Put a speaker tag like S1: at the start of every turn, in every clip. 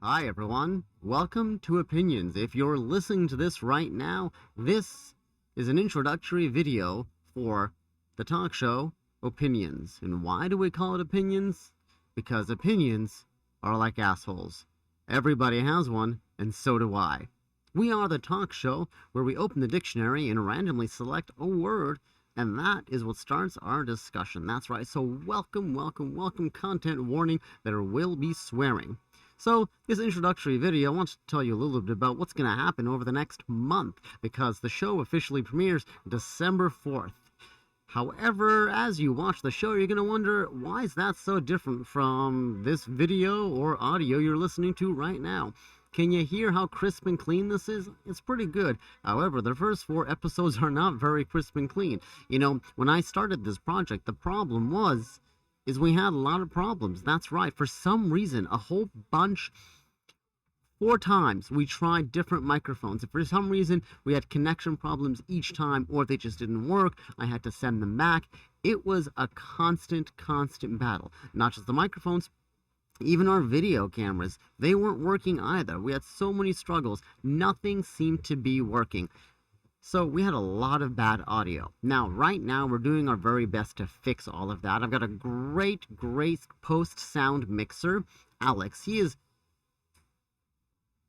S1: Hi everyone, welcome to Opinions. If you're listening to this right now, this is an introductory video for the talk show Opinions. And why do we call it Opinions? Because opinions are like assholes. Everybody has one, and so do I. We are the talk show where we open the dictionary and randomly select a word, and that is what starts our discussion. That's right, so welcome, content warning, there will be swearing. So, this introductory video, I want to tell you a little bit about what's going to happen over the next month, because the show officially premieres December 4th. However, as you watch the show, you're going to wonder, why is that so different from this video or audio you're listening to right now? Can you hear how crisp and clean this is? It's pretty good. However, the first 4 episodes are not very crisp and clean. You know, when I started this project, the problem is we had a lot of problems. That's right. For some reason, a whole bunch, 4 times, we tried different microphones. If for some reason we had connection problems each time, or they just didn't work, I had to send them back. It was a constant battle. Not just the microphones, even our video cameras, they weren't working either. We had so many struggles. Nothing seemed to be working. So we had a lot of bad audio. Now, right now, we're doing our very best to fix all of that. I've got a great post-sound mixer, Alex.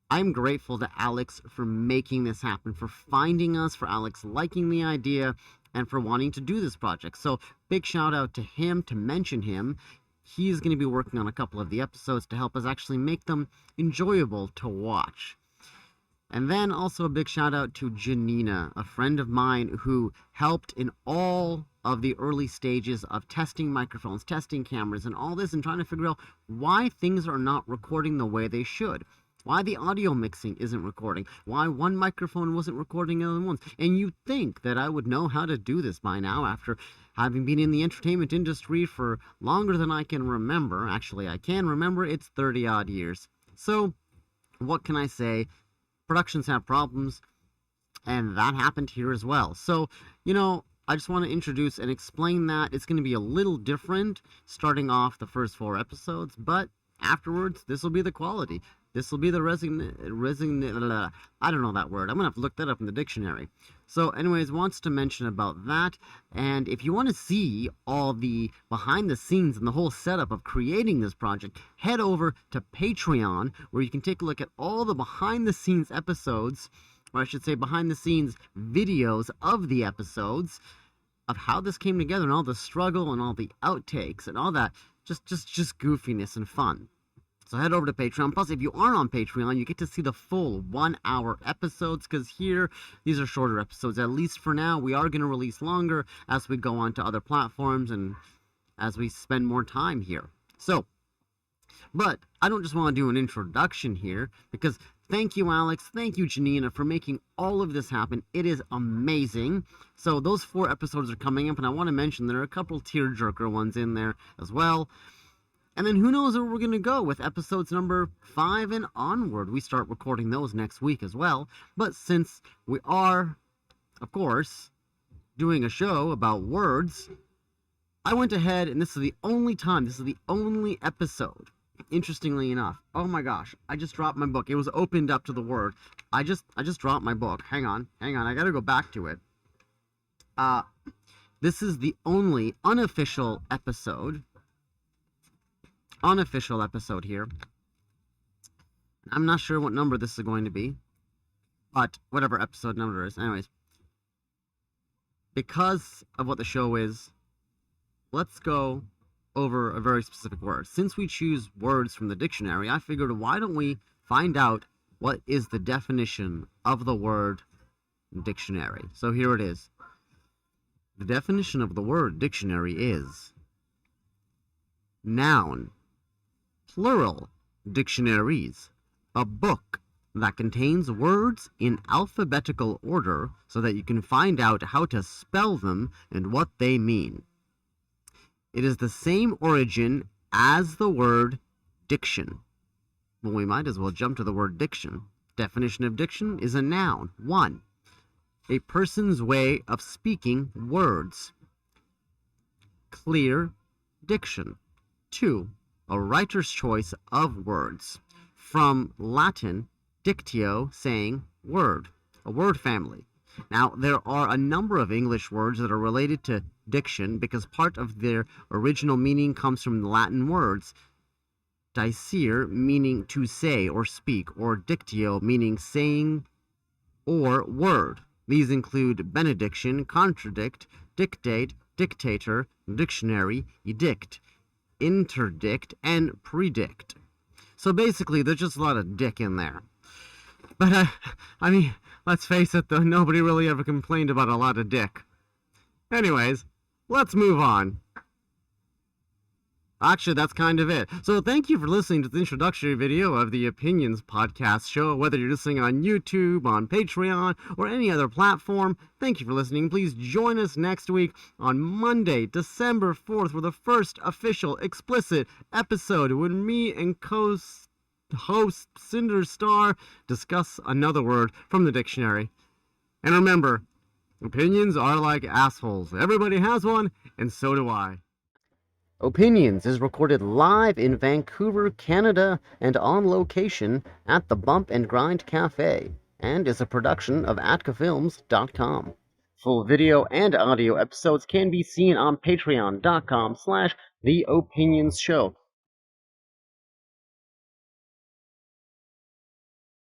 S1: I'm grateful to Alex for making this happen, for finding us, for Alex liking the idea, and for wanting to do this project. So, big shout out to him, to mention him. He's going to be working on a couple of the episodes to help us actually make them enjoyable to watch. And then also a big shout out to Janina, a friend of mine who helped in all of the early stages of testing microphones, testing cameras, and all this, and trying to figure out why things are not recording the way they should. Why the audio mixing isn't recording. Why one microphone wasn't recording the other ones. And you'd think that I would know how to do this by now after having been in the entertainment industry for longer than I can remember. Actually, I can remember. It's 30-odd years. So, what can I say? Productions have problems, and that happened here as well. So, you know, I just want to introduce and explain that. It's going to be a little different starting off the first 4 episodes, but afterwards, this will be the quality. This will be the I don't know that word. I'm going to have to look that up in the dictionary. So, anyways, wants to mention about that. And if you want to see all the behind the scenes and the whole setup of creating this project, head over to Patreon, where you can take a look at all the behind the scenes episodes, or I should say behind the scenes videos of the episodes, of how this came together and all the struggle and all the outtakes and all that. Just goofiness and fun. So head over to Patreon. Plus, if you are on Patreon, you get to see the full 1-hour episodes, because here, these are shorter episodes. At least for now, we are going to release longer as we go on to other platforms and as we spend more time here. So, but I don't just want to do an introduction here, because thank you, Alex. Thank you, Janina, for making all of this happen. It is amazing. So those 4 episodes are coming up, and I want to mention there are a couple tearjerker ones in there as well. And then who knows where we're going to go with episodes number 5 and onward. We start recording those next week as well. But since we are, of course, doing a show about words, I went ahead, and this is the only episode, interestingly enough. Oh my gosh, I just dropped my book. It was opened up to the word. I just dropped my book. Hang on. I got to go back to it. This is the only unofficial episode here. I'm not sure what number this is going to be, but whatever episode number it is. Anyways, because of what the show is, let's go over a very specific word. Since we choose words from the dictionary, I figured, why don't we find out what is the definition of the word dictionary? So here it is. The definition of the word dictionary is noun, plural, dictionaries, a book that contains words in alphabetical order so that you can find out how to spell them and what they mean. It is the same origin as the word diction. Well, we might as well jump to the word diction. Definition of diction is a noun. 1. A person's way of speaking words. Clear diction. 2. A writer's choice of words. from Latin dictio, saying word, a word family. Now, there are a number of English words that are related to diction because part of their original meaning comes from the Latin words dicere, meaning to say or speak, or dictio, meaning saying or word. These include benediction, contradict, dictate, dictator, dictionary, edict, interdict, and predict. So basically, there's just a lot of dick in there. But, I mean, let's face it, though, nobody really ever complained about a lot of dick. Anyways, let's move on. Actually, that's kind of it. So thank you for listening to the introductory video of the Opinions podcast show, whether you're listening on YouTube, on Patreon, or any other platform. Thank you for listening. Please join us next week on Monday, December 4th, for the first official explicit episode when me and host Cinder Star discuss another word from the dictionary. And remember, opinions are like assholes. Everybody has one, and so do I. Opinions is recorded live in Vancouver, Canada, and on location at the Bump and Grind Cafe, and is a production of atkafilms.com. Full video and audio episodes can be seen on patreon.com/theopinionsshow.